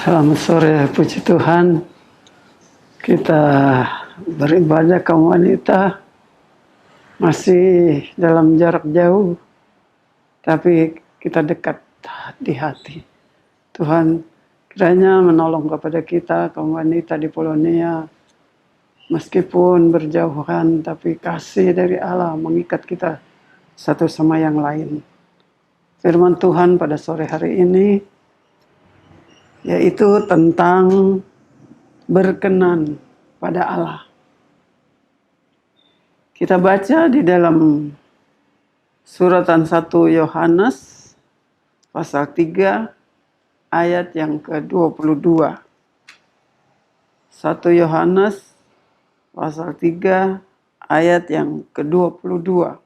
Selamat sore, puji Tuhan. Kita beribadah kaum wanita masih dalam jarak jauh, tapi kita dekat di hati. Tuhan kiranya menolong kepada kita kaum wanita di Polonia, meskipun berjauhan, tapi kasih dari Allah mengikat kita satu sama yang lain. Firman Tuhan pada sore hari ini yaitu tentang berkenan pada Allah. Kita baca di dalam suratan 1 Yohanes pasal 3 ayat yang ke-22. 1 Yohanes pasal 3 ayat yang ke-22.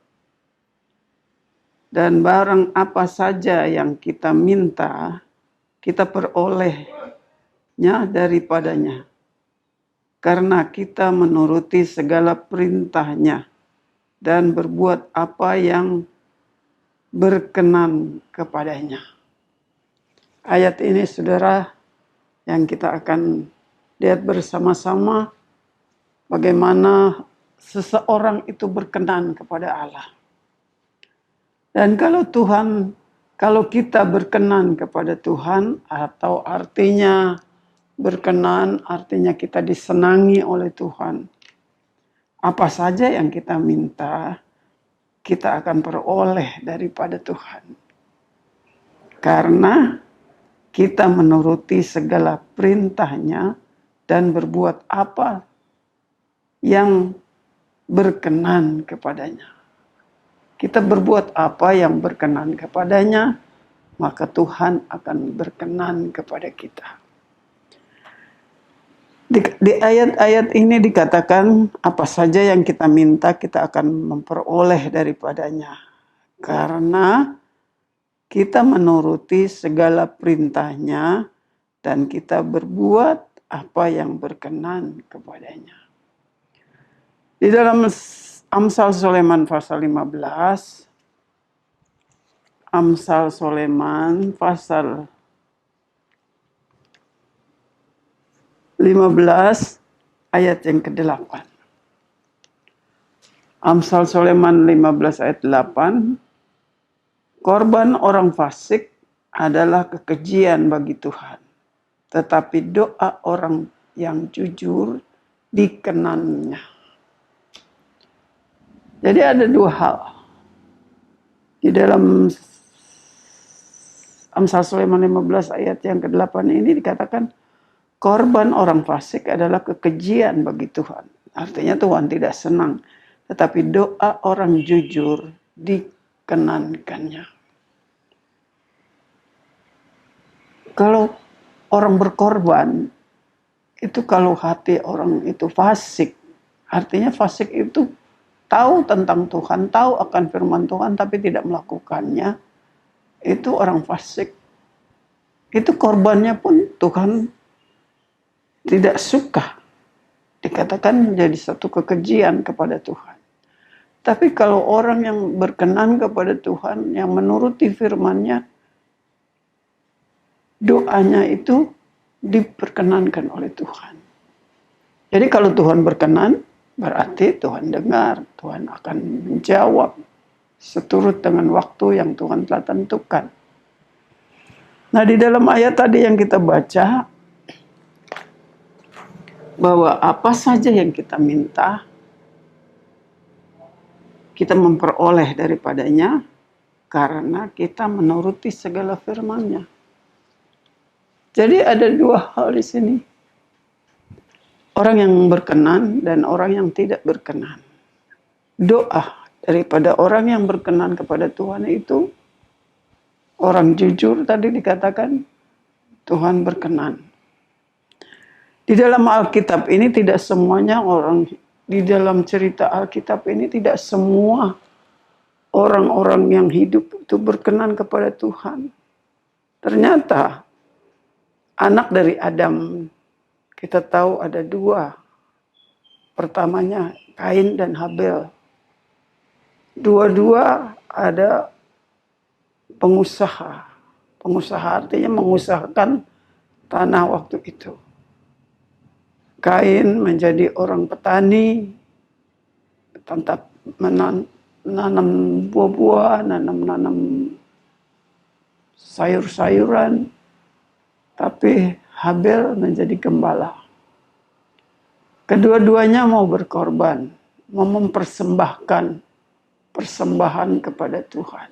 Dan barang apa saja yang kita minta, kita perolehnya daripadanya. Karena kita menuruti segala perintahnya dan berbuat apa yang berkenan kepadanya. Ayat ini saudara yang kita akan lihat bersama-sama bagaimana seseorang itu berkenan kepada Allah. Dan kalau kita berkenan kepada Tuhan, atau artinya berkenan, artinya kita disenangi oleh Tuhan. Apa saja yang kita minta, kita akan peroleh daripada Tuhan. Karena kita menuruti segala perintahnya dan berbuat apa yang berkenan kepadanya. Kita berbuat apa yang berkenan kepadanya, maka Tuhan akan berkenan kepada kita. Di ayat-ayat ini dikatakan apa saja yang kita minta kita akan memperoleh daripadanya. Karena kita menuruti segala perintahnya dan kita berbuat apa yang berkenan kepadanya. Di dalam Amsal Soleman pasal 15, Amsal Soleman pasal 15 ayat yang ke-8. Amsal Soleman 15 ayat 8. Korban orang fasik adalah kekejian bagi Tuhan, tetapi doa orang yang jujur dikenannya. Jadi ada dua hal. Di dalam Amsal Soleman 15 ayat yang ke-8 ini dikatakan korban orang fasik adalah kekejian bagi Tuhan. Artinya Tuhan tidak senang. Tetapi doa orang jujur dikenankannya. Kalau orang berkorban, itu kalau hati orang itu fasik. Artinya fasik itu tahu tentang Tuhan, tahu akan firman Tuhan, tapi tidak melakukannya. Itu orang fasik. Itu korbannya pun Tuhan tidak suka. Dikatakan menjadi satu kekejian kepada Tuhan. Tapi kalau orang yang berkenan kepada Tuhan, yang menuruti firman-Nya, doanya itu diperkenankan oleh Tuhan. Jadi kalau Tuhan berkenan, berarti Tuhan dengar, Tuhan akan menjawab seturut dengan waktu yang Tuhan telah tentukan. Nah, di dalam ayat tadi yang kita baca, bahwa apa saja yang kita minta, kita memperoleh daripadanya karena kita menuruti segala firman-Nya. Jadi ada dua hal di sini. Orang yang berkenan dan orang yang tidak berkenan. Doa daripada orang yang berkenan kepada Tuhan itu, orang jujur tadi dikatakan, Tuhan berkenan. Di dalam Alkitab ini tidak semuanya di dalam cerita Alkitab ini tidak semua orang-orang yang hidup itu berkenan kepada Tuhan. Ternyata anak dari Adam, kita tahu ada dua. Pertamanya Kain dan Habel. Dua-dua ada pengusaha. Pengusaha artinya mengusahakan tanah waktu itu. Kain menjadi orang petani, tetap menanam buah-buah, nanam sayur-sayuran, tapi Habel menjadi gembala. Kedua-duanya mau berkorban, mau mempersembahkan persembahan kepada Tuhan.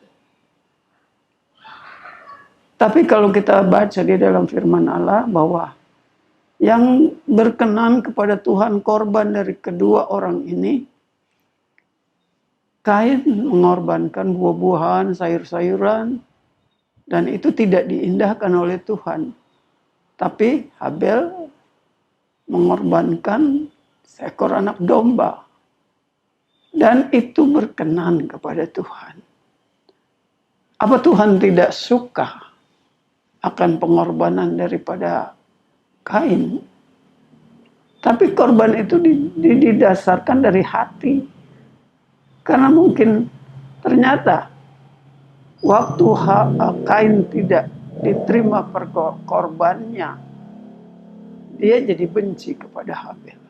Tapi kalau kita baca di dalam firman Allah bahwa yang berkenan kepada Tuhan korban dari kedua orang ini, Kain mengorbankan buah-buahan, sayur-sayuran, dan itu tidak diindahkan oleh Tuhan. Tapi Habel mengorbankan seekor anak domba. Dan itu berkenan kepada Tuhan. Apa Tuhan tidak suka akan pengorbanan daripada Kain? Tapi korban itu didasarkan dari hati. Karena mungkin ternyata waktu Kain tidak diterima korbannya, dia jadi benci kepada Habel.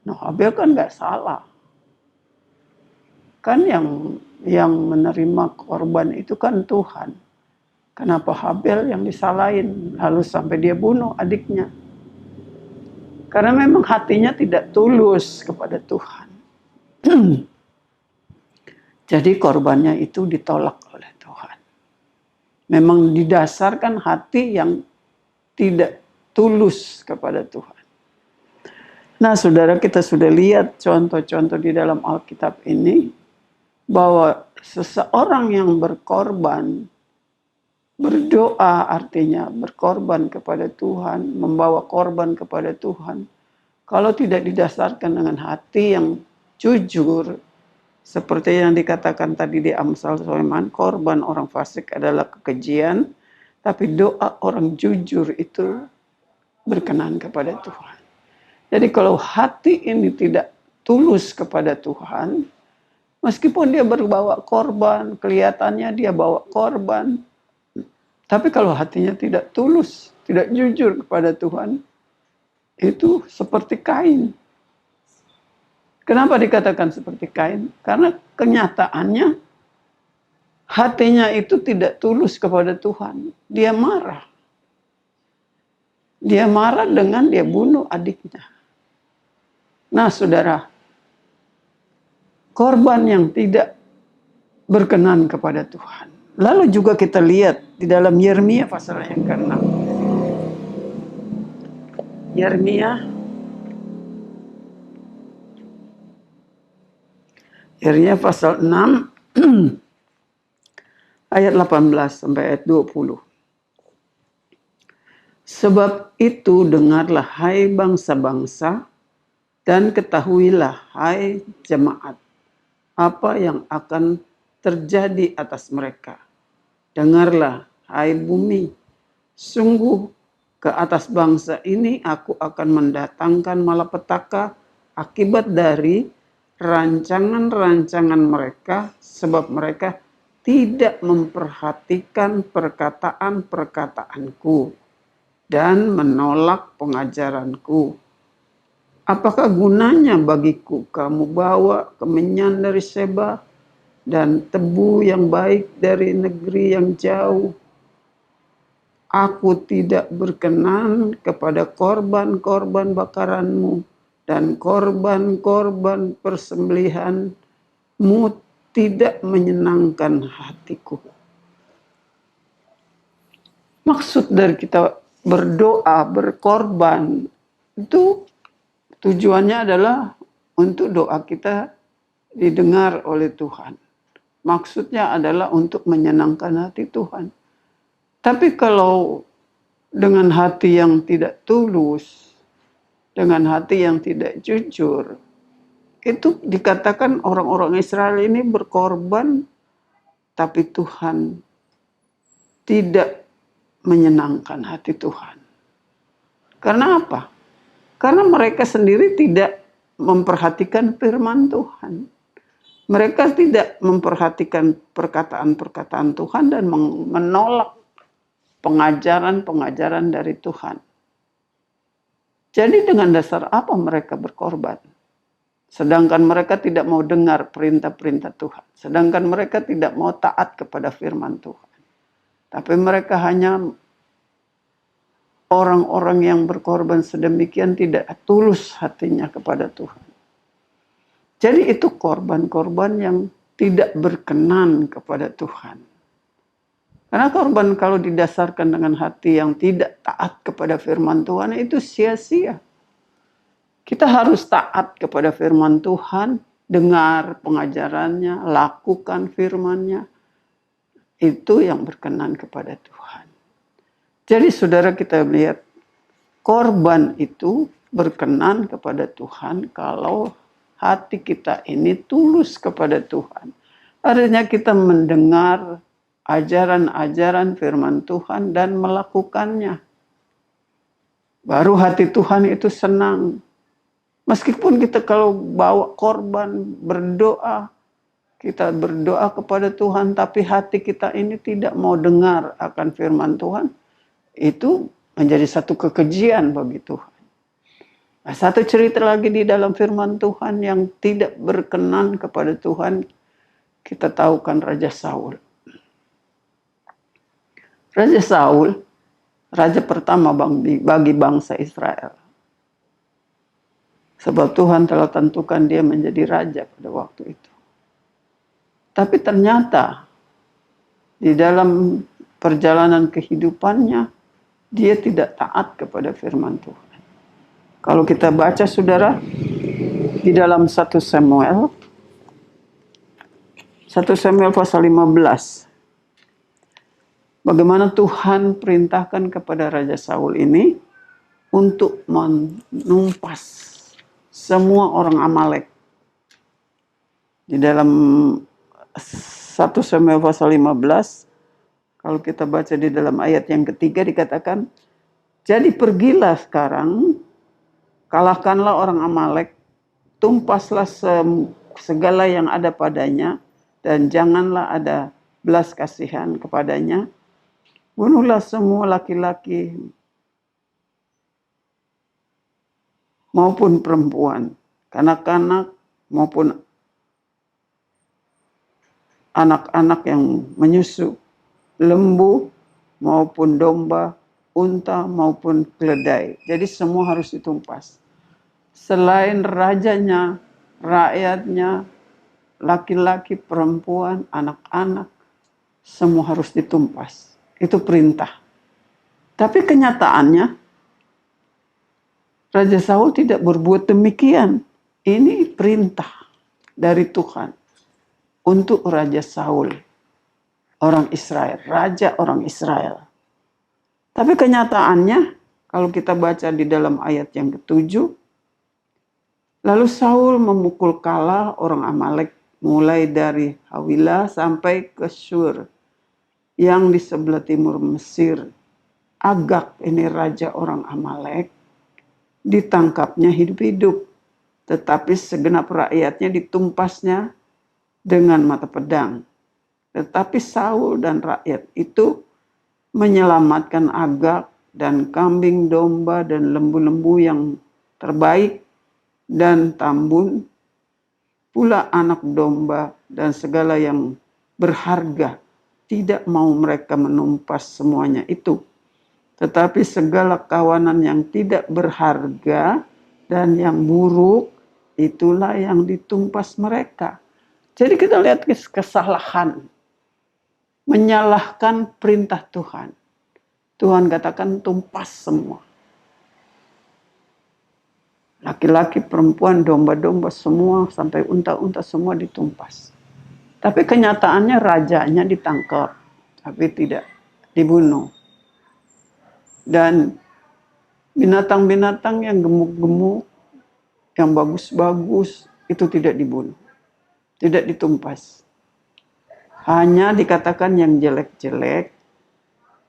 Nah, Habel kan nggak salah. Kan yang menerima korban itu kan Tuhan. Kenapa Habel yang disalahin lalu sampai dia bunuh adiknya? Karena memang hatinya tidak tulus kepada Tuhan. Jadi korbannya itu ditolak oleh Tuhan. Memang didasarkan hati yang tidak tulus kepada Tuhan. Nah, saudara, kita sudah lihat contoh-contoh di dalam Alkitab ini bahwa seseorang yang berkorban, berdoa artinya berkorban kepada Tuhan, membawa korban kepada Tuhan. Kalau tidak didasarkan dengan hati yang jujur, seperti yang dikatakan tadi di Amsal Sulaiman, korban orang fasik adalah kekejian, tapi doa orang jujur itu berkenan kepada Tuhan. Jadi kalau hati ini tidak tulus kepada Tuhan, meskipun dia berbawa korban, kelihatannya dia bawa korban, tapi kalau hatinya tidak tulus, tidak jujur kepada Tuhan, itu seperti Kain. Kenapa dikatakan seperti Kain? Karena kenyataannya hatinya itu tidak tulus kepada Tuhan. Dia marah. Dia marah dengan dia bunuh adiknya. Nah, saudara, korban yang tidak berkenan kepada Tuhan. Lalu juga kita lihat di dalam Yeremia pasal yang ke-6. Yeremia pasal 6 ayat 18 sampai ayat 20. Sebab itu dengarlah hai bangsa-bangsa dan ketahuilah hai jemaat apa yang akan terjadi atas mereka. Dengarlah hai bumi, sungguh ke atas bangsa ini aku akan mendatangkan malapetaka akibat dari rancangan-rancangan mereka, sebab mereka tidak memperhatikan perkataan-perkataanku dan menolak pengajaranku. Apakah gunanya bagiku kamu bawa kemenyan dari Seba dan tebu yang baik dari negeri yang jauh? Aku tidak berkenan kepada korban-korban bakaranmu, dan korban-korban persembelihanmu tidak menyenangkan hatiku. Maksud dari kita berdoa, berkorban, itu tujuannya adalah untuk doa kita didengar oleh Tuhan. Maksudnya adalah untuk menyenangkan hati Tuhan. Tapi kalau dengan hati yang tidak tulus, dengan hati yang tidak jujur, itu dikatakan orang-orang Israel ini berkorban, tapi Tuhan tidak menyenangkan hati Tuhan. Karena apa? Karena mereka sendiri tidak memperhatikan firman Tuhan. Mereka tidak memperhatikan perkataan-perkataan Tuhan dan menolak pengajaran-pengajaran dari Tuhan. Jadi dengan dasar apa mereka berkorban? Sedangkan mereka tidak mau dengar perintah-perintah Tuhan. Sedangkan mereka tidak mau taat kepada firman Tuhan. Tapi mereka hanya orang-orang yang berkorban sedemikian tidak tulus hatinya kepada Tuhan. Jadi itu korban-korban yang tidak berkenan kepada Tuhan. Karena korban kalau didasarkan dengan hati yang tidak taat kepada firman Tuhan itu sia-sia. Kita harus taat kepada firman Tuhan, dengar pengajarannya, lakukan firman-Nya. Itu yang berkenan kepada Tuhan. Jadi saudara kita lihat, korban itu berkenan kepada Tuhan kalau hati kita ini tulus kepada Tuhan. Artinya kita mendengar ajaran-ajaran firman Tuhan dan melakukannya. Baru hati Tuhan itu senang. Meskipun kita kalau bawa korban, berdoa, kita berdoa kepada Tuhan, tapi hati kita ini tidak mau dengar akan firman Tuhan, itu menjadi satu kekejian bagi Tuhan. Nah, satu cerita lagi di dalam firman Tuhan yang tidak berkenan kepada Tuhan, kita tahu kan Raja Saul. Raja Saul, raja pertama bagi bangsa Israel. Sebab Tuhan telah tentukan dia menjadi raja pada waktu itu. Tapi ternyata di dalam perjalanan kehidupannya, dia tidak taat kepada firman Tuhan. Kalau kita baca saudara, di dalam 1 Samuel pasal 15. Bagaimana Tuhan perintahkan kepada Raja Saul ini untuk menumpas semua orang Amalek. Di dalam 1 Samuel pasal 15, kalau kita baca di dalam ayat yang ketiga dikatakan, jadi pergilah sekarang, kalahkanlah orang Amalek, tumpaslah segala yang ada padanya, dan janganlah ada belas kasihan kepadanya. Bunuhlah semua laki-laki maupun perempuan, kanak-kanak maupun anak-anak yang menyusu, lembu maupun domba, unta maupun keledai. Jadi semua harus ditumpas. Selain rajanya, rakyatnya, laki-laki, perempuan, anak-anak, semua harus ditumpas. Itu perintah. Tapi kenyataannya, Raja Saul tidak berbuat demikian. Ini perintah dari Tuhan untuk Raja Saul, orang Israel, raja orang Israel. Tapi kenyataannya, kalau kita baca di dalam ayat yang ke-7, lalu Saul memukul kalah orang Amalek mulai dari Hawilah sampai ke Shur yang di sebelah timur Mesir. Agag, ini raja orang Amalek, ditangkapnya hidup-hidup, tetapi segenap rakyatnya ditumpasnya dengan mata pedang. Tetapi Saul dan rakyat itu menyelamatkan Agag dan kambing domba dan lembu-lembu yang terbaik dan tambun, pula anak domba dan segala yang berharga. Tidak mau mereka menumpas semuanya itu. Tetapi segala kawanan yang tidak berharga dan yang buruk, itulah yang ditumpas mereka. Jadi kita lihat kesalahan. Menyalahkan perintah Tuhan. Tuhan katakan tumpas semua. Laki-laki, perempuan, domba-domba semua, sampai unta-unta semua ditumpas. Tapi kenyataannya rajanya ditangkap, tapi tidak dibunuh. Dan binatang-binatang yang gemuk-gemuk, yang bagus-bagus, itu tidak dibunuh. Tidak ditumpas. Hanya dikatakan yang jelek-jelek.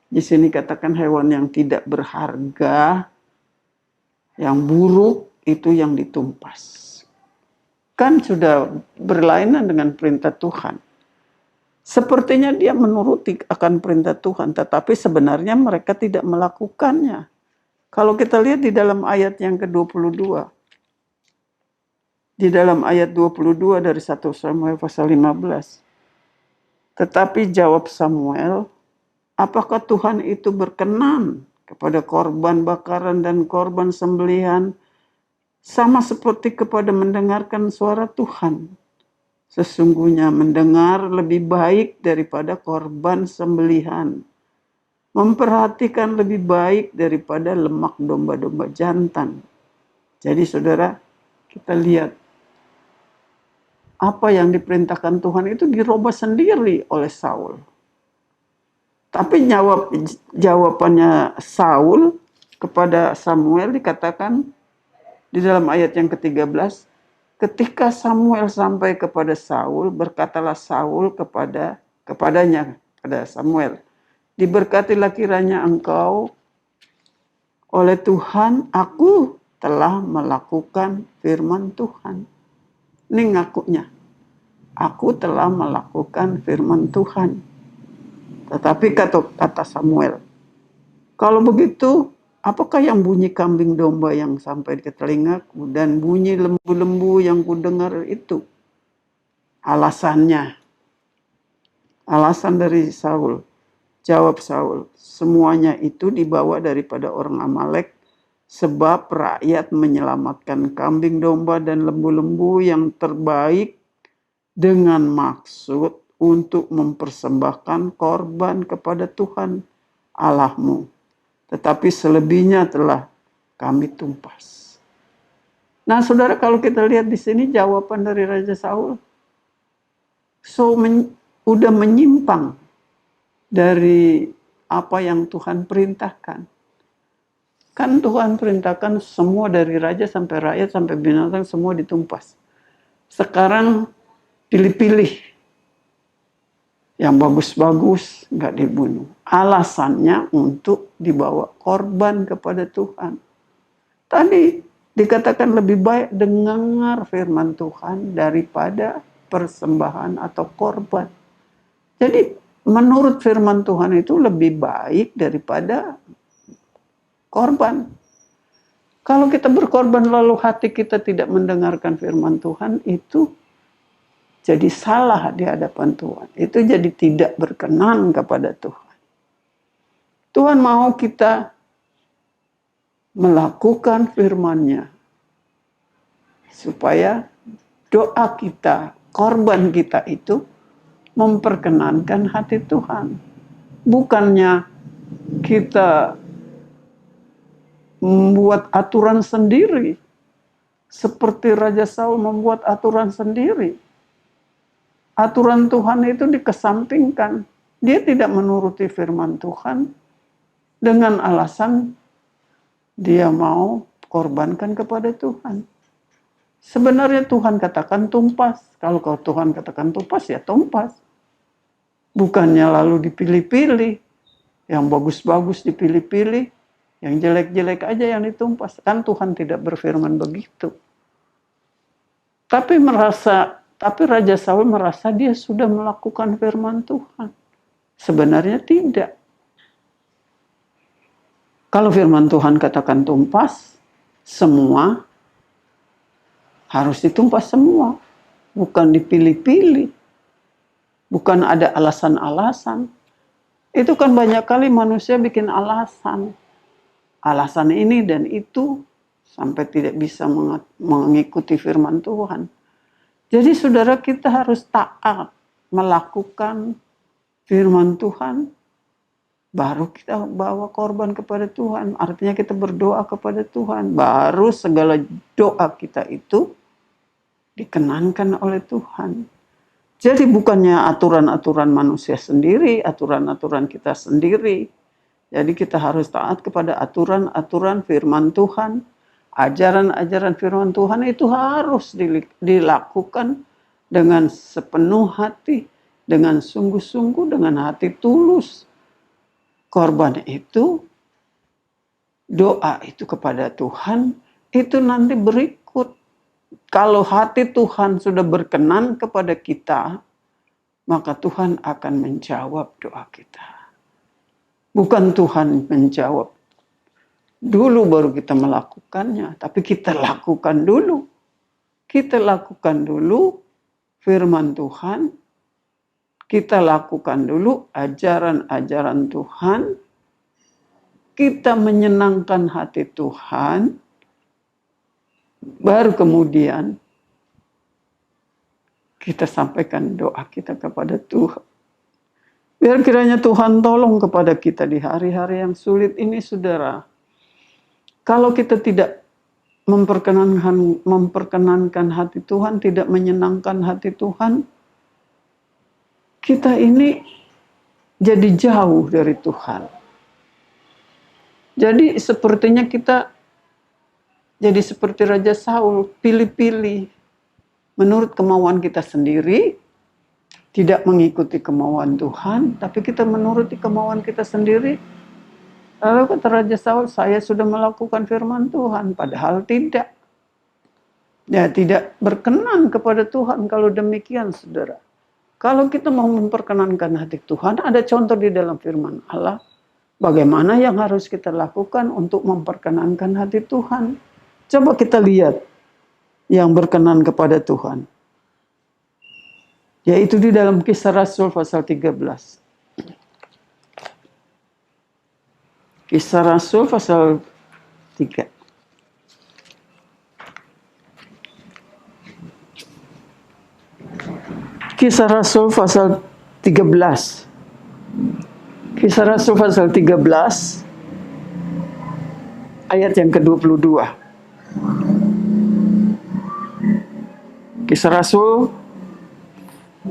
Di sini katakan hewan yang tidak berharga, yang buruk, itu yang ditumpas. Kan sudah berlainan dengan perintah Tuhan. Sepertinya dia menuruti akan perintah Tuhan, tetapi sebenarnya mereka tidak melakukannya. Kalau kita lihat di dalam ayat yang ke-22, di dalam ayat 22 dari 1 Samuel pasal 15. Tetapi jawab Samuel, apakah Tuhan itu berkenan kepada korban bakaran dan korban sembelihan sama seperti kepada mendengarkan suara Tuhan? Sesungguhnya mendengar lebih baik daripada korban sembelihan, memperhatikan lebih baik daripada lemak domba-domba jantan. Jadi saudara, kita lihat apa yang diperintahkan Tuhan itu dirubah sendiri oleh Saul. Tapi jawabannya Saul kepada Samuel dikatakan di dalam ayat yang ke-13, ketika Samuel sampai kepada Saul, berkatalah Saul kepadanya, pada Samuel, diberkatilah kiranya engkau oleh Tuhan, aku telah melakukan firman Tuhan. Ini ngakunya, aku telah melakukan firman Tuhan. Tetapi kata Samuel, kalau begitu, apakah yang bunyi kambing domba yang sampai ke telingaku dan bunyi lembu-lembu yang kudengar itu? Alasan dari Saul. Jawab Saul, semuanya itu dibawa daripada orang Amalek, sebab rakyat menyelamatkan kambing domba dan lembu-lembu yang terbaik dengan maksud untuk mempersembahkan korban kepada Tuhan Allahmu. Tetapi selebihnya telah kami tumpas. Nah saudara, kalau kita lihat di sini jawaban dari Raja Saul, udah menyimpang dari apa yang Tuhan perintahkan. Kan Tuhan perintahkan semua dari raja sampai rakyat sampai binatang semua ditumpas. Sekarang pilih-pilih yang bagus-bagus nggak dibunuh. Alasannya untuk dibawa korban kepada Tuhan. Tadi dikatakan lebih baik dengar firman Tuhan daripada persembahan atau korban. Jadi menurut firman Tuhan itu lebih baik daripada korban. Kalau kita berkorban lalu hati kita tidak mendengarkan firman Tuhan, itu jadi salah di hadapan Tuhan. Itu jadi tidak berkenan kepada Tuhan. Tuhan mau kita melakukan firman-Nya supaya doa kita, korban kita itu memperkenankan hati Tuhan. Bukannya kita membuat aturan sendiri. Seperti Raja Saul membuat aturan sendiri. Aturan Tuhan itu dikesampingkan. Dia tidak menuruti firman Tuhan dengan alasan dia mau korbankan kepada Tuhan. Sebenarnya Tuhan katakan tumpas. Kalau Tuhan katakan tumpas, ya tumpas. Bukannya lalu dipilih-pilih. Yang bagus-bagus dipilih-pilih. Yang jelek-jelek aja yang ditumpas. Kan Tuhan tidak berfirman begitu. Tapi Raja Saul merasa dia sudah melakukan firman Tuhan. Sebenarnya tidak. Kalau firman Tuhan katakan tumpas, semua harus ditumpas semua. Bukan dipilih-pilih. Bukan ada alasan-alasan. Itu kan banyak kali manusia bikin alasan. Alasan ini dan itu sampai tidak bisa mengikuti firman Tuhan. Jadi saudara, kita harus taat melakukan firman Tuhan. Baru kita bawa korban kepada Tuhan. Artinya kita berdoa kepada Tuhan. Baru segala doa kita itu dikenankan oleh Tuhan. Jadi bukannya aturan-aturan manusia sendiri, aturan-aturan kita sendiri. Jadi kita harus taat kepada aturan-aturan firman Tuhan. Ajaran-ajaran firman Tuhan itu harus dilakukan dengan sepenuh hati, dengan sungguh-sungguh, dengan hati tulus. Korban itu, doa itu kepada Tuhan, itu nanti berikut. Kalau hati Tuhan sudah berkenan kepada kita, maka Tuhan akan menjawab doa kita. Bukan Tuhan menjawab dulu baru kita melakukannya, tapi kita lakukan dulu. Kita lakukan dulu firman Tuhan, kita lakukan dulu ajaran-ajaran Tuhan, kita menyenangkan hati Tuhan, baru kemudian kita sampaikan doa kita kepada Tuhan. Biar kiranya Tuhan tolong kepada kita di hari-hari yang sulit ini, saudara. Kalau kita tidak memperkenankan hati Tuhan, tidak menyenangkan hati Tuhan, kita ini jadi jauh dari Tuhan. Jadi sepertinya kita jadi seperti Raja Saul, pilih-pilih menurut kemauan kita sendiri, tidak mengikuti kemauan Tuhan, tapi kita menuruti kemauan kita sendiri. Lalu kata Raja Saul, saya sudah melakukan firman Tuhan, padahal tidak. Ya, tidak berkenan kepada Tuhan kalau demikian, saudara. Kalau kita mau memperkenankan hati Tuhan, ada contoh di dalam firman Allah, bagaimana yang harus kita lakukan untuk memperkenankan hati Tuhan. Coba kita lihat yang berkenan kepada Tuhan. Yaitu di dalam Kisah Rasul pasal 13. Kisah Rasul pasal 3. Kisah Rasul pasal 13. Kisah Rasul pasal 13 ayat yang ke-22. Kisah Rasul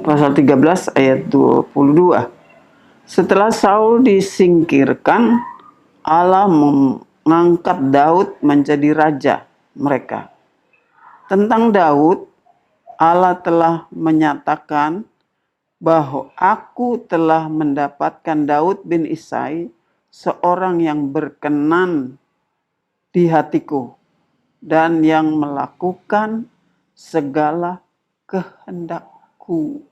pasal 13 ayat 22. Setelah Saul disingkirkan, Allah mengangkat Daud menjadi raja mereka. Tentang Daud, Allah telah menyatakan bahwa aku telah mendapatkan Daud bin Isai, seorang yang berkenan di hatiku dan yang melakukan segala kehendakku.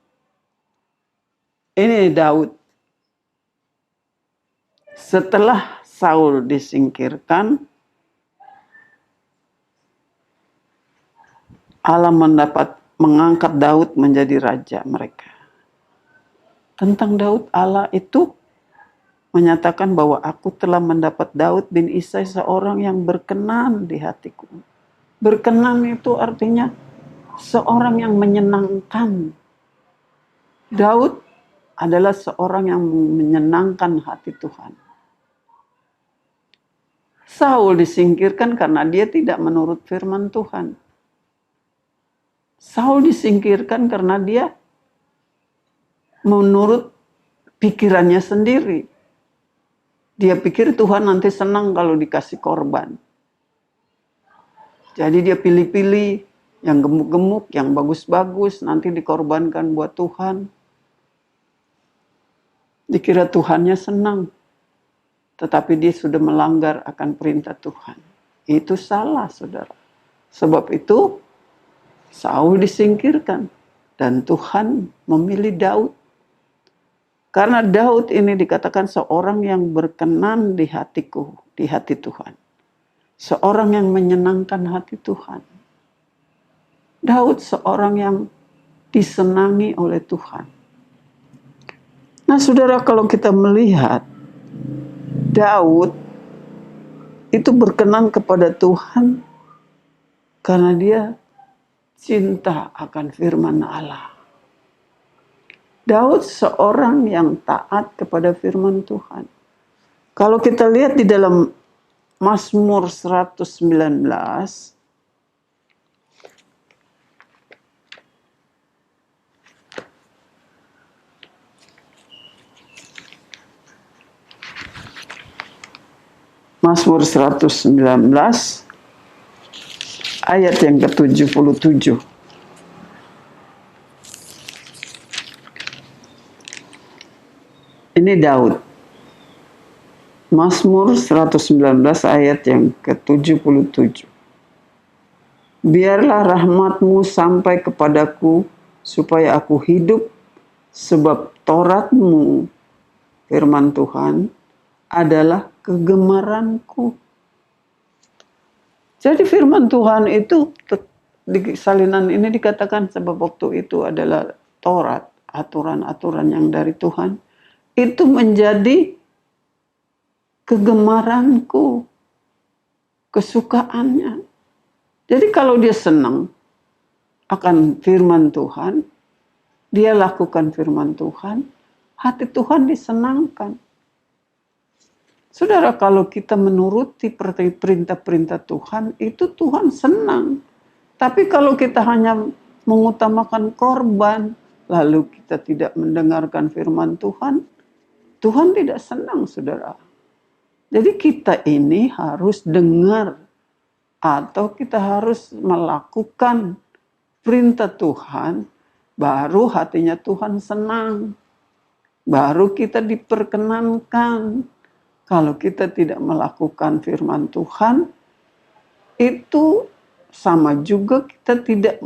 Ini Daud. Setelah Saul disingkirkan, Allah mengangkat Daud menjadi raja mereka. Tentang Daud, Allah itu menyatakan bahwa aku telah mendapat Daud bin Isai, seorang yang berkenan di hatiku. Berkenan itu artinya seorang yang menyenangkan. Daud adalah seorang yang menyenangkan hati Tuhan. Saul disingkirkan karena dia tidak menurut firman Tuhan. Saul disingkirkan karena dia menurut pikirannya sendiri. Dia pikir Tuhan nanti senang kalau dikasih korban. Jadi dia pilih-pilih yang gemuk-gemuk, yang bagus-bagus, nanti dikorbankan buat Tuhan. Dikira Tuhannya senang. Tetapi dia sudah melanggar akan perintah Tuhan. Itu salah, saudara. Sebab itu Saul disingkirkan. Dan Tuhan memilih Daud. Karena Daud ini dikatakan seorang yang berkenan di hatiku, di hati Tuhan. Seorang yang menyenangkan hati Tuhan. Daud seorang yang disenangi oleh Tuhan. Nah, saudara, kalau kita melihat Daud itu berkenan kepada Tuhan karena dia cinta akan firman Allah. Daud seorang yang taat kepada firman Tuhan. Kalau kita lihat di dalam Mazmur 119, Mazmur 119 ayat yang ke-77. Ini Daud. Mazmur 119 ayat yang ke-77. Biarlah rahmat-Mu sampai kepadaku supaya aku hidup Sebab Tauratmu, firman Tuhan, adalah kegemaranku. Jadi firman Tuhan itu di salinan ini dikatakan sebab waktu itu adalah Taurat, aturan-aturan yang dari Tuhan. Itu menjadi kegemaranku, kesukaannya. Jadi kalau dia senang akan firman Tuhan, dia lakukan firman Tuhan, hati Tuhan disenangkan. Saudara, kalau kita menuruti perintah-perintah Tuhan, itu Tuhan senang. Tapi kalau kita hanya mengutamakan korban, lalu kita tidak mendengarkan firman Tuhan, Tuhan tidak senang, saudara. Jadi kita ini harus dengar atau kita harus melakukan perintah Tuhan, baru hatinya Tuhan senang. Baru kita diperkenankan. Kalau kita tidak melakukan firman Tuhan, itu sama juga kita tidak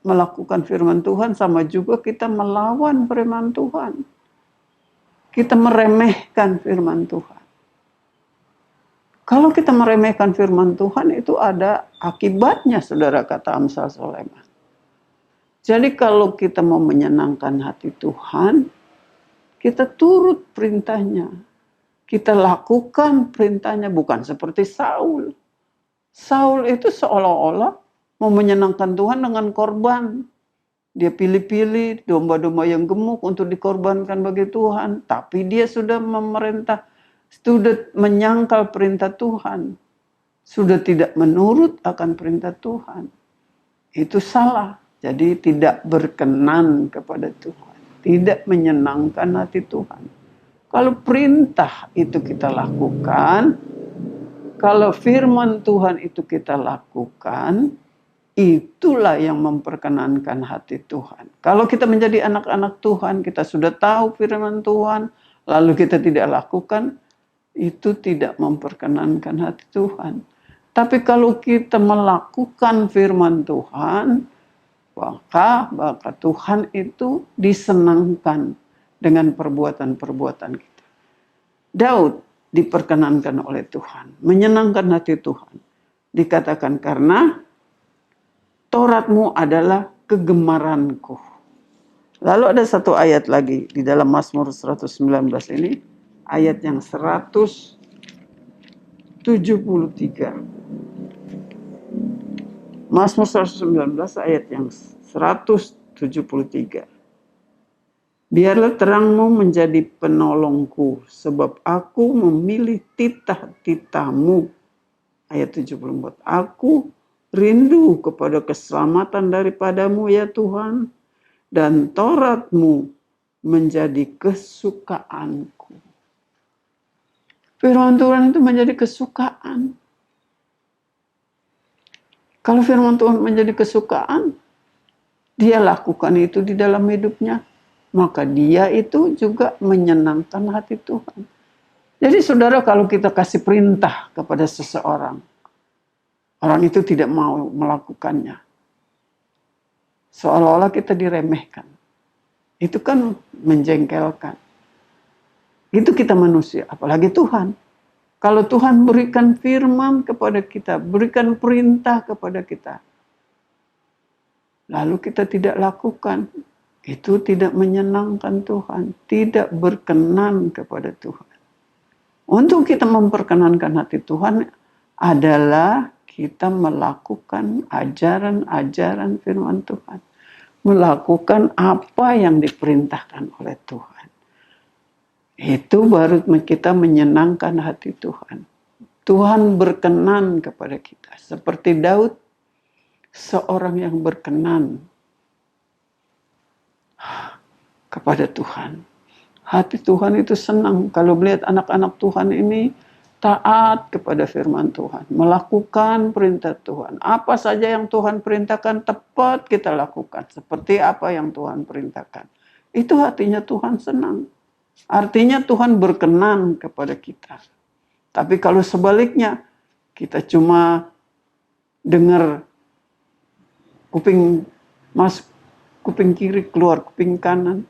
melakukan firman Tuhan, sama juga kita melawan firman Tuhan. Kita meremehkan firman Tuhan. Kalau kita meremehkan firman Tuhan, itu ada akibatnya, saudara, kata Amsal Soleman. Jadi kalau kita mau menyenangkan hati Tuhan, kita turut perintahnya. Kita lakukan perintahnya, bukan seperti Saul. Saul itu seolah-olah mau menyenangkan Tuhan dengan korban. Dia pilih-pilih domba-domba yang gemuk untuk dikorbankan bagi Tuhan. Tapi dia sudah memerintah, sudah menyangkal perintah Tuhan. Sudah tidak menurut akan perintah Tuhan. Itu salah. Jadi tidak berkenan kepada Tuhan. Tidak menyenangkan hati Tuhan. Kalau perintah itu kita lakukan, kalau firman Tuhan itu kita lakukan, itulah yang memperkenankan hati Tuhan. Kalau kita menjadi anak-anak Tuhan, kita sudah tahu firman Tuhan, lalu kita tidak lakukan, itu tidak memperkenankan hati Tuhan. Tapi kalau kita melakukan firman Tuhan, maka Tuhan itu disenangkan dengan perbuatan-perbuatan kita. Daud diperkenankan oleh Tuhan, menyenangkan hati Tuhan. Dikatakan karena Tauratmu adalah kegemaranku. Lalu ada satu ayat lagi di dalam Mazmur 119 ini, ayat yang 173. Mazmur 119 ayat yang 173. Biarlah terangmu menjadi penolongku, sebab aku memilih titah-titahmu. Ayat 74. Aku rindu kepada keselamatan daripadamu ya Tuhan, dan Tauratmu menjadi kesukaanku. Firman Tuhan itu menjadi kesukaan. Kalau firman Tuhan menjadi kesukaan, dia lakukan itu di dalam hidupnya, maka dia itu juga menyenangkan hati Tuhan. Jadi saudara, kalau kita kasih perintah kepada seseorang, orang itu tidak mau melakukannya, seolah-olah kita diremehkan. Itu kan menjengkelkan. Itu kita manusia, apalagi Tuhan. Kalau Tuhan berikan firman kepada kita, berikan perintah kepada kita, lalu kita tidak lakukan, itu tidak menyenangkan Tuhan, tidak berkenan kepada Tuhan. Untuk kita memperkenankan hati Tuhan adalah kita melakukan ajaran-ajaran firman Tuhan. Melakukan apa yang diperintahkan oleh Tuhan. Itu baru kita menyenangkan hati Tuhan. Tuhan berkenan kepada kita. Seperti Daud, seorang yang berkenan kepada Tuhan. Hati Tuhan itu senang kalau melihat anak-anak Tuhan ini taat kepada firman Tuhan. Melakukan perintah Tuhan. Apa saja yang Tuhan perintahkan tepat kita lakukan. Seperti apa yang Tuhan perintahkan. Itu hatinya Tuhan senang. Artinya Tuhan berkenan kepada kita. Tapi kalau sebaliknya, kita cuma dengar kuping masuk kuping kiri, keluar kuping kanan.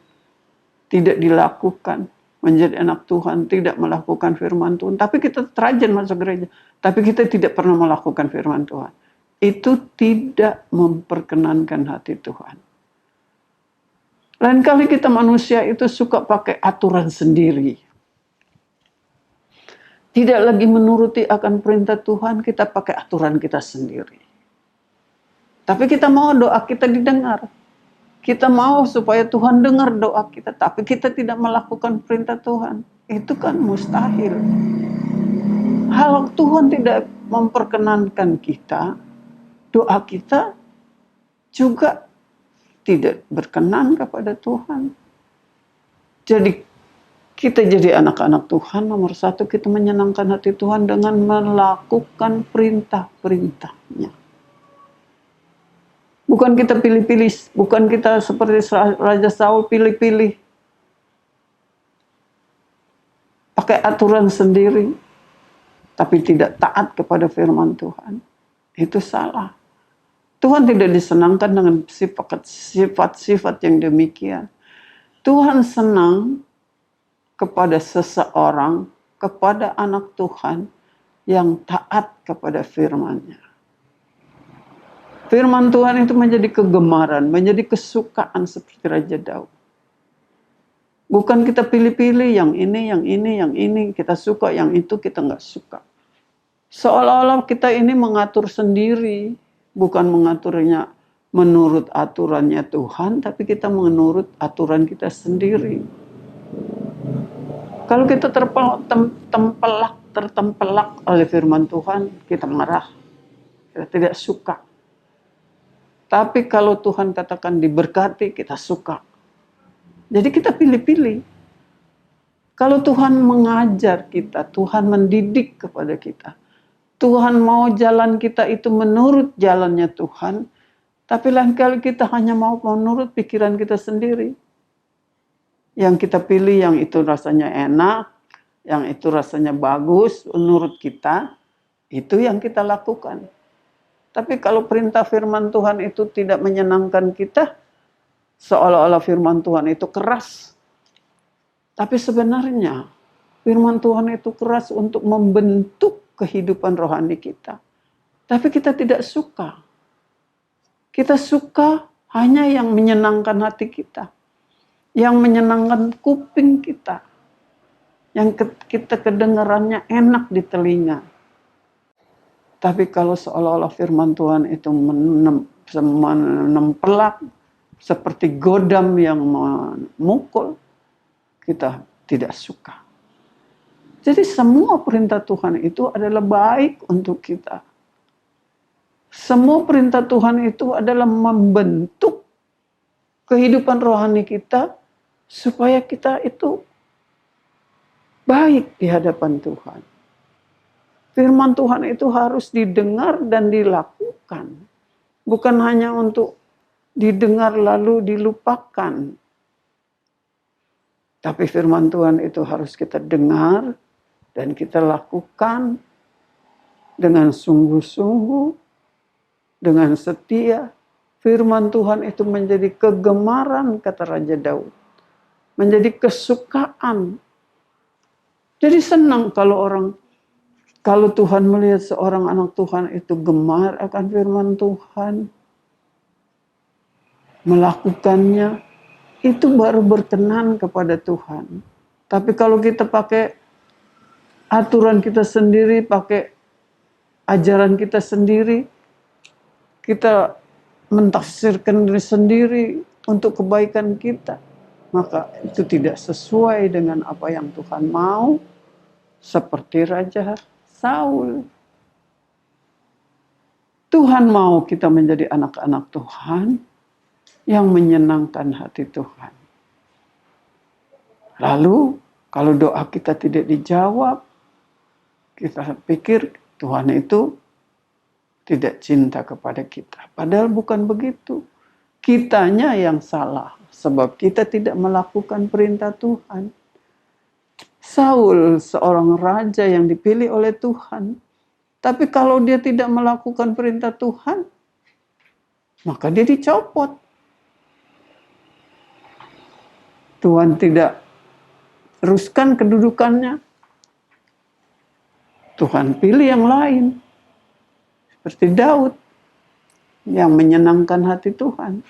tidak dilakukan, menjadi anak Tuhan, tidak melakukan firman Tuhan. Tapi kita rajin masuk gereja, tapi kita tidak pernah melakukan firman Tuhan. Itu tidak memperkenankan hati Tuhan. Lain kali kita manusia itu suka pakai aturan sendiri. Tidak lagi menuruti akan perintah Tuhan, kita pakai aturan kita sendiri. Tapi kita mau doa kita didengar. Kita mau supaya Tuhan dengar doa kita, tapi kita tidak melakukan perintah Tuhan. Itu kan mustahil. Hal Tuhan tidak memperkenankan kita, doa kita juga tidak berkenan kepada Tuhan. Jadi kita jadi anak-anak Tuhan, nomor satu kita menyenangkan hati Tuhan dengan melakukan perintah-perintahnya. Bukan kita pilih-pilih, bukan kita seperti Raja Saul pilih-pilih. Pakai aturan sendiri, tapi tidak taat kepada firman Tuhan. Itu salah. Tuhan tidak disenangkan dengan sifat-sifat yang demikian. Tuhan senang kepada seseorang, kepada anak Tuhan yang taat kepada firman-Nya. Firman Tuhan itu menjadi kegemaran, menjadi kesukaan seperti Raja Daud. Bukan kita pilih-pilih yang ini, kita suka, yang itu kita nggak suka. Seolah-olah kita ini mengatur sendiri, bukan mengaturnya menurut aturannya Tuhan, tapi kita menurut aturan kita sendiri. Kalau kita tertempelak oleh firman Tuhan, kita marah, kita tidak suka. Tapi kalau Tuhan katakan diberkati, kita suka. Jadi kita pilih-pilih. Kalau Tuhan mengajar kita, Tuhan mendidik kepada kita, Tuhan mau jalan kita itu menurut jalannya Tuhan, tapi lain kali kita hanya mau menurut pikiran kita sendiri. Yang kita pilih, yang itu rasanya enak, yang itu rasanya bagus menurut kita, itu yang kita lakukan. Tapi kalau perintah firman Tuhan itu tidak menyenangkan kita, seolah-olah firman Tuhan itu keras. Tapi sebenarnya firman Tuhan itu keras untuk membentuk kehidupan rohani kita. Tapi kita tidak suka. Kita suka hanya yang menyenangkan hati kita. Yang menyenangkan kuping kita. Yang kita kedengarannya enak di telinga. Tapi kalau seolah-olah firman Tuhan itu menempelak seperti godam yang memukul, kita tidak suka. Jadi semua perintah Tuhan itu adalah baik untuk kita. Semua perintah Tuhan itu adalah membentuk kehidupan rohani kita supaya kita itu baik di hadapan Tuhan. Firman Tuhan itu harus didengar dan dilakukan. Bukan hanya untuk didengar lalu dilupakan. Tapi firman Tuhan itu harus kita dengar dan kita lakukan dengan sungguh-sungguh, dengan setia. Firman Tuhan itu menjadi kegemaran, kata Raja Daud. Menjadi kesukaan. Jadi senang kalau Tuhan melihat seorang anak Tuhan itu gemar akan firman Tuhan, melakukannya, itu baru berkenan kepada Tuhan. Tapi kalau kita pakai aturan kita sendiri, pakai ajaran kita sendiri, kita mentafsirkan diri sendiri untuk kebaikan kita, maka itu tidak sesuai dengan apa yang Tuhan mau, seperti Raja Saul. Tuhan mau kita menjadi anak-anak Tuhan yang menyenangkan hati Tuhan. Lalu kalau doa kita tidak dijawab, kita pikir Tuhan itu tidak cinta kepada kita. Padahal bukan begitu. Kitanya yang salah sebab kita tidak melakukan perintah Tuhan. Saul seorang raja yang dipilih oleh Tuhan. Tapi kalau dia tidak melakukan perintah Tuhan, maka dia dicopot. Tuhan tidak teruskan kedudukannya. Tuhan pilih yang lain. Seperti Daud yang menyenangkan hati Tuhan.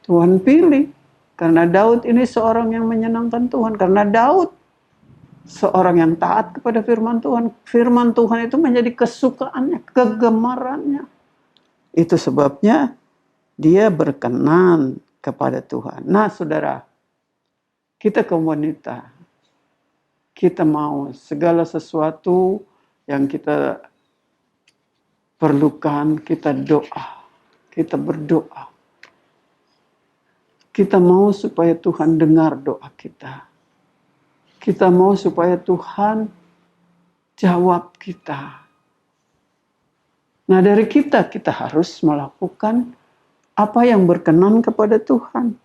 Tuhan pilih. Karena Daud ini seorang yang menyenangkan Tuhan. Karena Daud seorang yang taat kepada firman Tuhan. Firman Tuhan itu menjadi kesukaannya, kegemarannya. Itu sebabnya dia berkenan kepada Tuhan. Nah saudara, kita komunitas. Kita mau segala sesuatu yang kita perlukan, kita doa. Kita berdoa. Kita mau supaya Tuhan dengar doa kita. Kita mau supaya Tuhan jawab kita. Nah dari kita harus melakukan apa yang berkenan kepada Tuhan.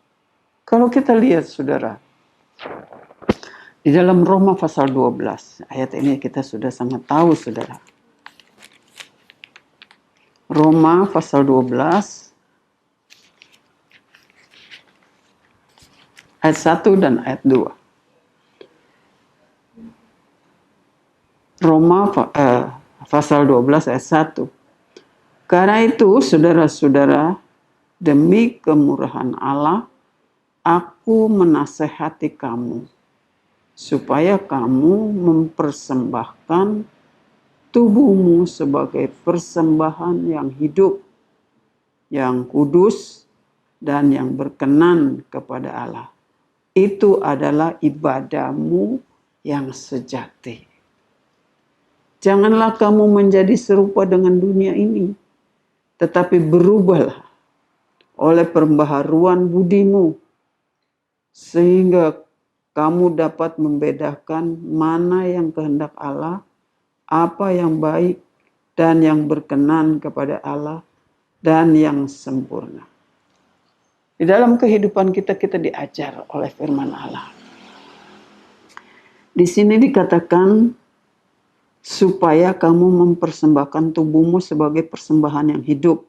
Kalau kita lihat saudara, di dalam Roma pasal 12, ayat ini kita sudah sangat tahu saudara. Roma pasal 12, ayat 1 dan ayat 2. Roma pasal 12 ayat 1. Karena itu saudara-saudara, demi kemurahan Allah, aku menasehati kamu, supaya kamu mempersembahkan tubuhmu sebagai persembahan yang hidup, yang kudus, dan yang berkenan kepada Allah. Itu adalah ibadahmu yang sejati. Janganlah kamu menjadi serupa dengan dunia ini, tetapi berubahlah oleh pembaharuan budimu, sehingga kamu dapat membedakan mana yang kehendak Allah, apa yang baik dan yang berkenan kepada Allah, dan yang sempurna. Di dalam kehidupan kita diajar oleh firman Allah. Di sini dikatakan supaya kamu mempersembahkan tubuhmu sebagai persembahan yang hidup.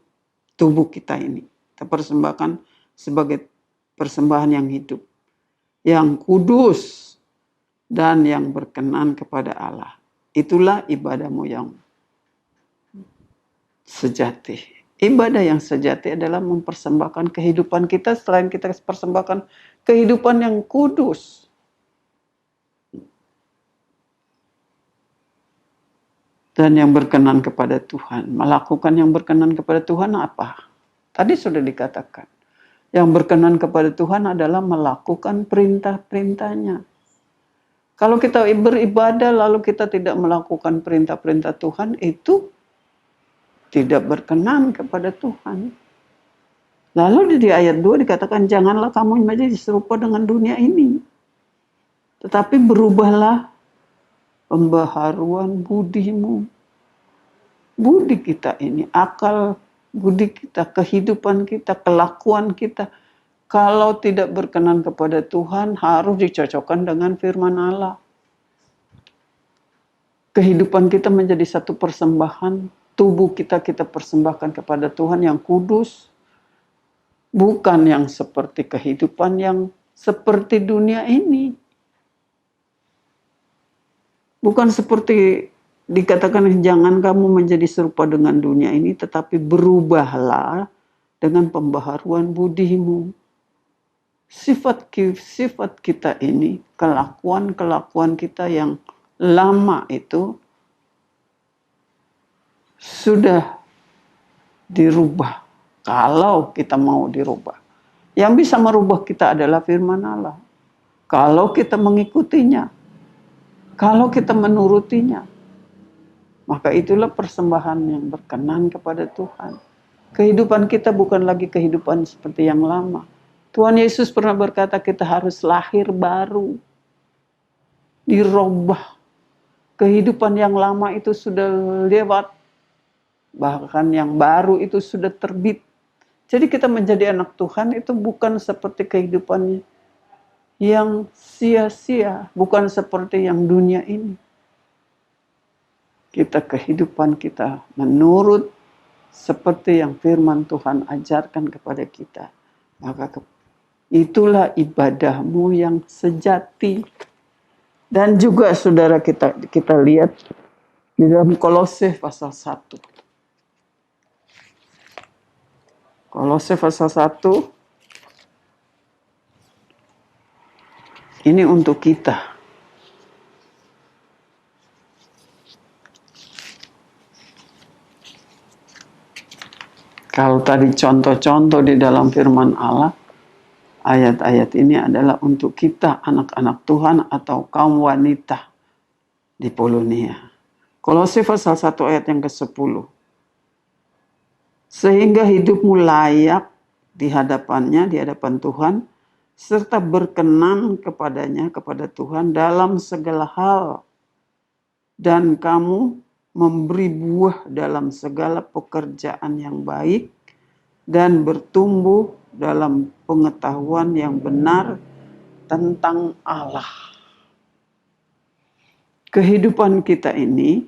Tubuh kita ini kita persembahkan sebagai persembahan yang hidup, yang kudus, dan yang berkenan kepada Allah. Itulah ibadahmu yang sejati. Ibadah yang sejati adalah mempersembahkan kehidupan kita, selain kita persembahkan kehidupan yang kudus. Dan yang berkenan kepada Tuhan. Melakukan yang berkenan kepada Tuhan apa? Tadi sudah dikatakan. Yang berkenan kepada Tuhan adalah melakukan perintah-perintahnya. Kalau kita beribadah lalu kita tidak melakukan perintah-perintah Tuhan, itu tidak berkenan kepada Tuhan. Lalu di ayat 2 dikatakan, janganlah kamu menjadi serupa dengan dunia ini, tetapi berubahlah pembaharuan budimu. Budi kita ini, akal budi kita, kehidupan kita, kelakuan kita, kalau tidak berkenan kepada Tuhan, harus dicocokkan dengan firman Allah. Kehidupan kita menjadi satu persembahan. Tubuh kita persembahkan kepada Tuhan yang kudus. Bukan yang seperti kehidupan yang seperti dunia ini. Bukan seperti dikatakan jangan kamu menjadi serupa dengan dunia ini, tetapi berubahlah dengan pembaharuan budimu. Sifat kita ini, kelakuan kita yang lama itu sudah dirubah. Kalau kita mau dirubah. Yang bisa merubah kita adalah firman Allah. Kalau kita mengikutinya. Kalau kita menurutinya. Maka itulah persembahan yang berkenan kepada Tuhan. Kehidupan kita bukan lagi kehidupan seperti yang lama. Tuhan Yesus pernah berkata kita harus lahir baru. Dirubah. Kehidupan yang lama itu sudah lewat. Bahkan yang baru itu sudah terbit. Jadi kita menjadi anak Tuhan itu bukan seperti kehidupan yang sia-sia. Bukan seperti yang dunia ini. Kehidupan kita menurut seperti yang firman Tuhan ajarkan kepada kita. Maka itulah ibadahmu yang sejati. Dan juga saudara kita lihat di dalam Kolose pasal 1. Kolose pasal 1 ini untuk kita. Kalau tadi contoh-contoh di dalam firman Allah, ayat-ayat ini adalah untuk kita, anak-anak Tuhan atau kaum wanita di Polonia. Kolose pasal 1 ayat yang ke-10. Sehingga hidupmu layak di hadapannya, di hadapan Tuhan, serta berkenan kepadanya, kepada Tuhan dalam segala hal. Dan kamu memberi buah dalam segala pekerjaan yang baik dan bertumbuh dalam pengetahuan yang benar tentang Allah. Kehidupan kita ini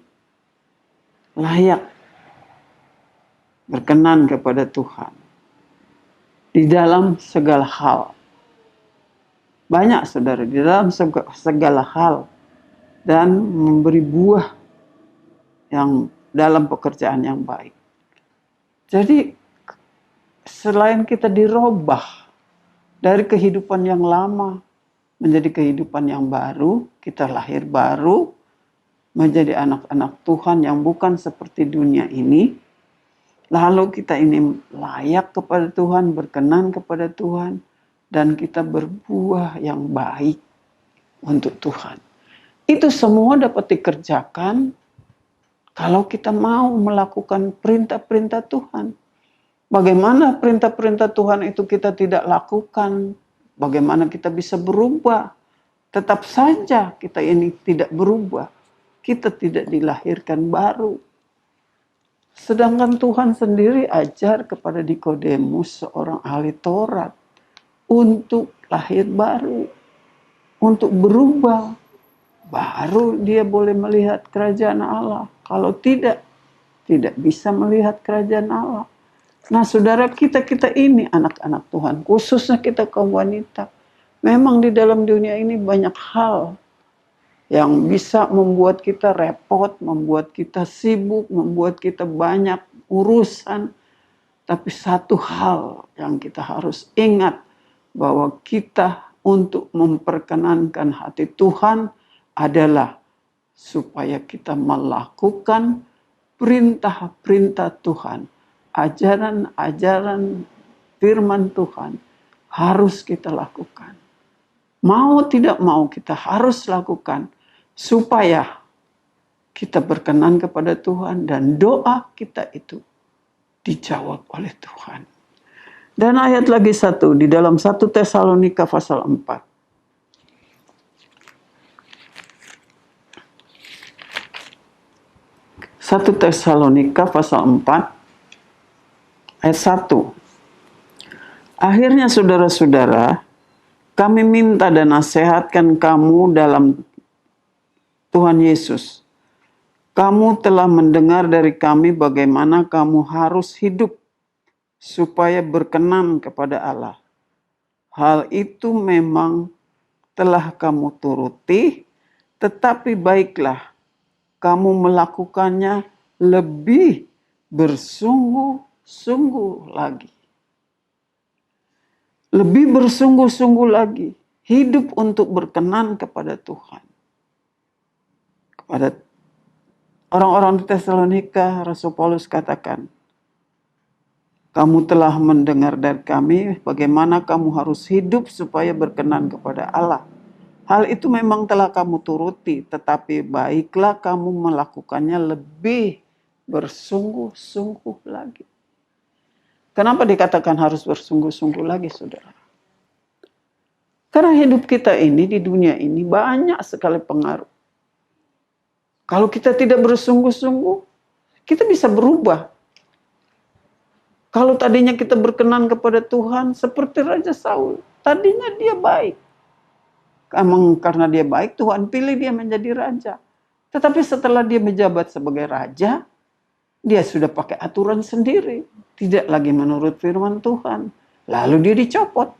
layak berkenan kepada Tuhan di dalam segala hal. Banyak saudara, di dalam segala hal, dan memberi buah yang dalam pekerjaan yang baik. Jadi selain kita dirubah dari kehidupan yang lama menjadi kehidupan yang baru, kita lahir baru menjadi anak-anak Tuhan yang bukan seperti dunia ini. Lalu kita ini layak kepada Tuhan, berkenan kepada Tuhan, dan kita berbuah yang baik untuk Tuhan. Itu semua dapat dikerjakan kalau kita mau melakukan perintah-perintah Tuhan. Bagaimana perintah-perintah Tuhan itu kita tidak lakukan? Bagaimana kita bisa berubah? Tetap saja kita ini tidak berubah. Kita tidak dilahirkan baru. Sedangkan Tuhan sendiri ajar kepada Nikodemus, seorang ahli Taurat, untuk lahir baru, untuk berubah. Baru dia boleh melihat kerajaan Allah. Kalau tidak bisa melihat kerajaan Allah. Nah saudara, kita ini anak-anak Tuhan, khususnya kita kaum wanita. Memang di dalam dunia ini banyak hal yang bisa membuat kita repot, membuat kita sibuk, membuat kita banyak urusan. Tapi satu hal yang kita harus ingat, bahwa kita untuk memperkenankan hati Tuhan adalah supaya kita melakukan perintah-perintah Tuhan, ajaran-ajaran firman Tuhan harus kita lakukan. Mau tidak mau kita harus lakukan supaya kita berkenan kepada Tuhan dan doa kita itu dijawab oleh Tuhan. Dan ayat lagi satu di dalam 1 Tesalonika pasal 4. 1 Tesalonika pasal 4 ayat 1. Akhirnya saudara-saudara, kami minta dan nasihatkan kamu dalam Tuhan Yesus. Kamu telah mendengar dari kami bagaimana kamu harus hidup supaya berkenan kepada Allah. Hal itu memang telah kamu turuti, tetapi baiklah kamu melakukannya lebih bersungguh-sungguh lagi. Lebih bersungguh-sungguh lagi. Hidup untuk berkenan kepada Tuhan. Kepada orang-orang di Tesalonika, Rasul Paulus katakan, kamu telah mendengar dari kami bagaimana kamu harus hidup supaya berkenan kepada Allah. Hal itu memang telah kamu turuti, tetapi baiklah kamu melakukannya lebih bersungguh-sungguh lagi. Kenapa dikatakan harus bersungguh-sungguh lagi, saudara? Karena hidup kita ini di dunia ini banyak sekali pengaruh. Kalau kita tidak bersungguh-sungguh, kita bisa berubah. Kalau tadinya kita berkenan kepada Tuhan, seperti Raja Saul, tadinya dia baik. Emang karena dia baik, Tuhan pilih dia menjadi raja. Tetapi setelah dia menjabat sebagai raja, dia sudah pakai aturan sendiri. Tidak lagi menurut firman Tuhan. Lalu dia dicopot.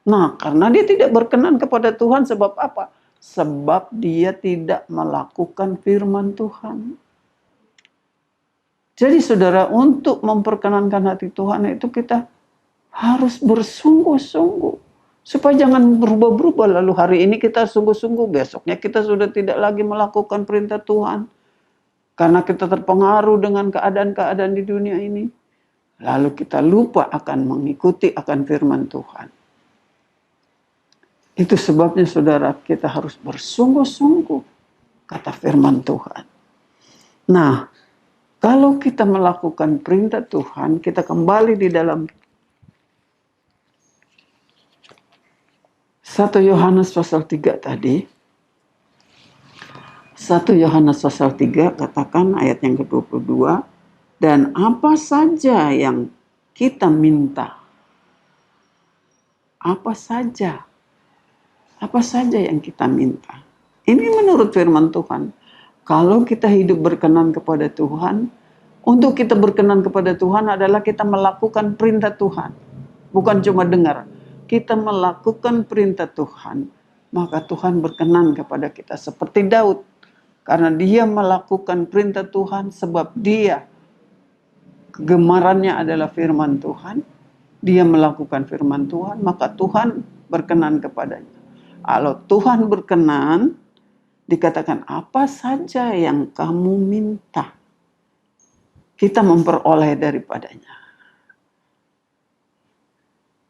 Nah, karena dia tidak berkenan kepada Tuhan, sebab apa? Sebab dia tidak melakukan firman Tuhan. Jadi saudara, untuk memperkenankan hati Tuhan itu kita harus bersungguh-sungguh. Supaya jangan berubah-berubah. Lalu hari ini kita sungguh-sungguh, besoknya kita sudah tidak lagi melakukan perintah Tuhan. Karena kita terpengaruh dengan keadaan-keadaan di dunia ini. Lalu kita lupa akan mengikuti akan firman Tuhan. Itu sebabnya saudara, kita harus bersungguh-sungguh, kata firman Tuhan. Nah, kalau kita melakukan perintah Tuhan, kita kembali di dalam 1 Yohanes pasal 3 tadi. 1 Yohanes pasal 3 katakan ayat yang ke-22. Dan apa saja yang kita minta. Apa saja yang kita minta. Ini menurut firman Tuhan. Kalau kita hidup berkenan kepada Tuhan, untuk kita berkenan kepada Tuhan adalah kita melakukan perintah Tuhan. Bukan cuma dengar. Kita melakukan perintah Tuhan, maka Tuhan berkenan kepada kita. Seperti Daud. Karena dia melakukan perintah Tuhan, sebab dia kegemarannya adalah firman Tuhan. Dia melakukan firman Tuhan, maka Tuhan berkenan kepadanya. Kalau Tuhan berkenan, dikatakan apa saja yang kamu minta, kita memperoleh daripadanya.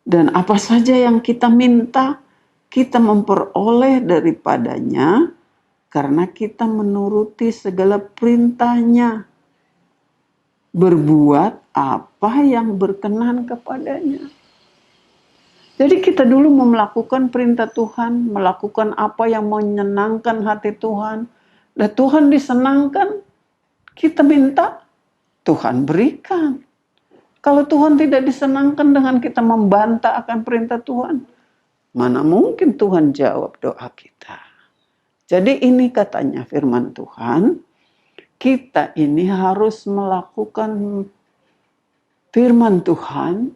Dan apa saja yang kita minta, kita memperoleh daripadanya, karena kita menuruti segala perintahnya. Berbuat apa yang berkenan kepadanya. Jadi kita dulu melakukan perintah Tuhan, melakukan apa yang menyenangkan hati Tuhan. Dan Tuhan disenangkan, kita minta, Tuhan berikan. Kalau Tuhan tidak disenangkan dengan kita membantah akan perintah Tuhan, mana mungkin Tuhan jawab doa kita. Jadi ini katanya firman Tuhan, kita ini harus melakukan firman Tuhan,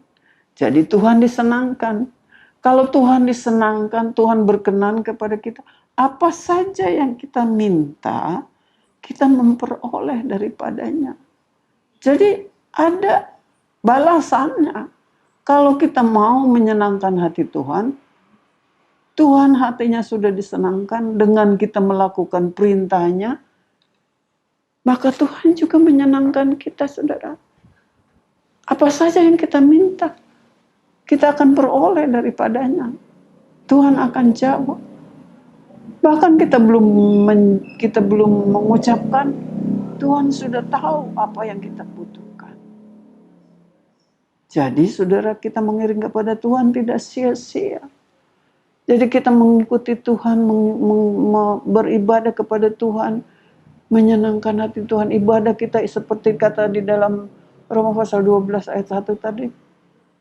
jadi Tuhan disenangkan. Kalau Tuhan disenangkan, Tuhan berkenan kepada kita, apa saja yang kita minta, kita memperoleh daripadanya. Jadi ada balasannya. Kalau kita mau menyenangkan hati Tuhan, Tuhan hatinya sudah disenangkan dengan kita melakukan perintahnya, maka Tuhan juga menyenangkan kita, saudara. Apa saja yang kita minta, kita akan peroleh daripadanya. Tuhan akan jawab. Bahkan kita belum mengucapkan, Tuhan sudah tahu apa yang kita butuhkan. Jadi saudara, kita mengiring kepada Tuhan tidak sia-sia. Jadi kita mengikuti Tuhan, beribadah kepada Tuhan, menyenangkan hati Tuhan. Ibadah kita seperti kata di dalam Roma pasal 12 ayat 1 tadi.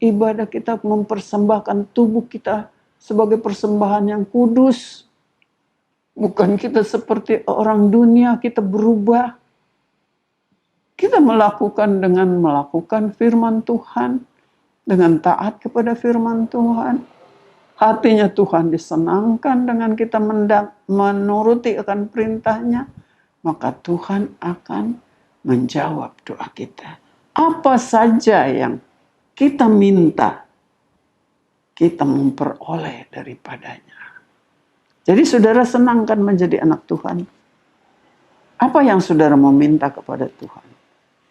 Ibadah kita mempersembahkan tubuh kita sebagai persembahan yang kudus. Bukan kita seperti orang dunia, kita berubah. Kita melakukan dengan melakukan firman Tuhan, dengan taat kepada firman Tuhan. Hatinya Tuhan disenangkan dengan kita menuruti akan perintahnya, maka Tuhan akan menjawab doa kita. Apa saja yang kita minta, kita memperoleh daripadanya. Jadi saudara senangkan menjadi anak Tuhan. Apa yang saudara mau minta kepada Tuhan?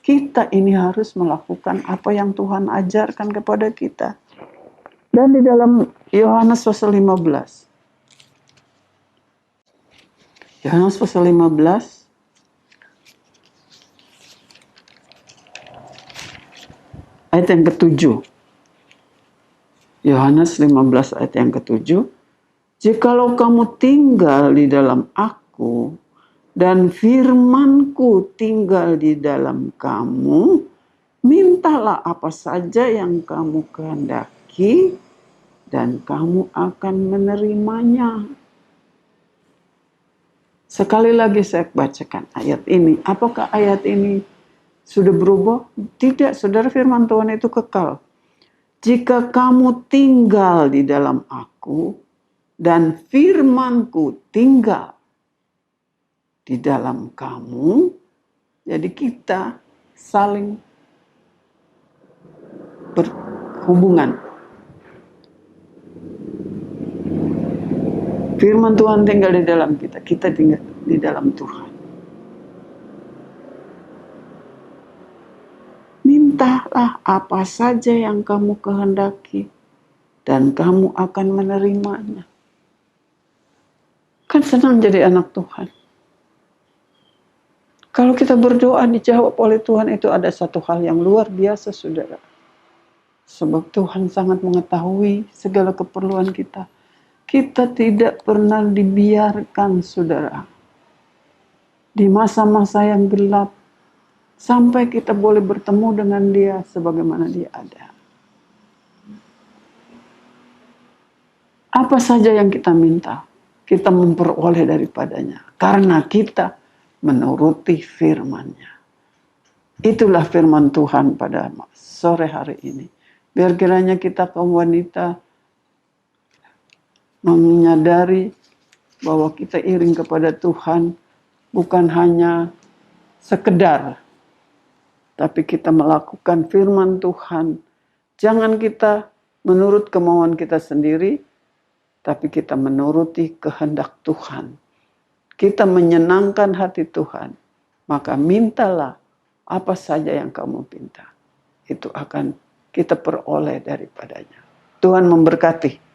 Kita ini harus melakukan apa yang Tuhan ajarkan kepada kita. Dan di dalam Yohanes pasal 15. Yohanes pasal 15. Ayat yang ke-7. Yohanes 15 ayat yang ke-7. Jikalau kamu tinggal di dalam aku, dan firman-Ku tinggal di dalam kamu, mintalah apa saja yang kamu kehendaki, dan kamu akan menerimanya. Sekali lagi saya bacakan ayat ini. Apakah ayat ini sudah berubah? Tidak, saudara, firman Tuhan itu kekal. jika kamu tinggal di dalam aku dan firman-Ku tinggal di dalam kamu, jadi kita saling berhubungan. Firman Tuhan tinggal di dalam kita, kita tinggal di dalam Tuhan. Mintalah apa saja yang kamu kehendaki, dan kamu akan menerimanya. Kan senang jadi anak Tuhan. Kalau kita berdoa dijawab oleh Tuhan, itu ada satu hal yang luar biasa, saudara. Sebab Tuhan sangat mengetahui segala keperluan kita. Kita tidak pernah dibiarkan, saudara, di masa-masa yang gelap, sampai kita boleh bertemu dengan Dia sebagaimana Dia ada. Apa saja yang kita minta, kita memperoleh daripadanya. Karena kita menuruti firman-Nya. Itulah firman Tuhan pada sore hari ini. Biar kiranya kita kaum wanita menyadari bahwa kita iring kepada Tuhan bukan hanya sekedar, tapi kita melakukan firman Tuhan. Jangan kita menurut kemauan kita sendiri, tapi kita menuruti kehendak Tuhan. Kita menyenangkan hati Tuhan. Maka mintalah apa saja yang kamu minta. Itu akan kita peroleh daripadanya. Tuhan memberkati.